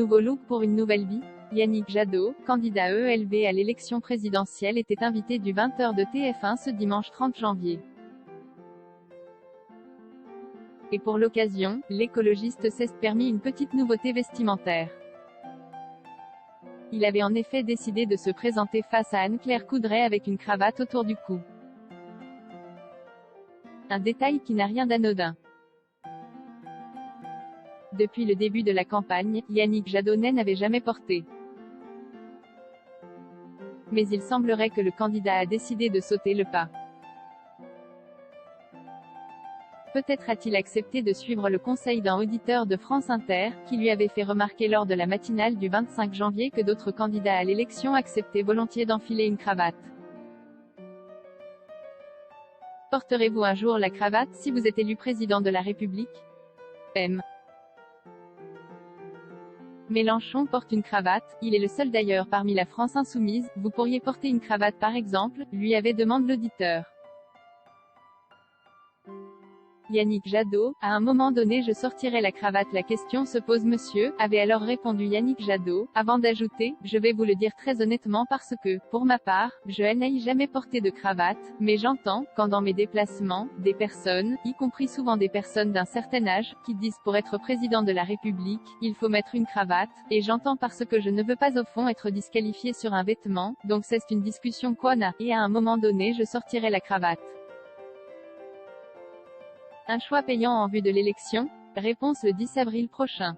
nouveau look pour une nouvelle vie? Yannick Jadot, candidat ELV à l'élection présidentielle, était invité du 20h de TF1 ce dimanche 30 janvier. Et pour l'occasion, l'écologiste s'est permis une petite nouveauté vestimentaire. Il avait en effet décidé de se présenter face à Anne-Claire Coudray avec une cravate autour du cou. Un détail qui n'a rien d'anodin. Depuis le début de la campagne, Yannick Jadot n'avait jamais porté. Mais il semblerait que le candidat a décidé de sauter le pas. Peut-être a-t-il accepté de suivre le conseil d'un auditeur de France Inter, qui lui avait fait remarquer lors de la matinale du 25 janvier que d'autres candidats à l'élection acceptaient volontiers d'enfiler une cravate. Porterez-vous un jour la cravate si vous êtes élu président de la République? M. Mélenchon porte une cravate, il est le seul d'ailleurs parmi la France insoumise. Vous pourriez porter une cravate par exemple, lui avait demandé l'auditeur. Yannick Jadot, à un moment donné je sortirai la cravate. La question se pose monsieur, avait alors répondu Yannick Jadot, avant d'ajouter, je vais vous le dire très honnêtement parce que, pour ma part, je n'ai jamais porté de cravate, mais j'entends, quand dans mes déplacements, des personnes, y compris souvent des personnes d'un certain âge, qui disent pour être président de la République, il faut mettre une cravate, et j'entends parce que je ne veux pas au fond être disqualifié sur un vêtement, donc c'est une discussion qu'on a, et à un moment donné je sortirai la cravate. Un choix payant en vue de l'élection? Réponse le 10 avril prochain.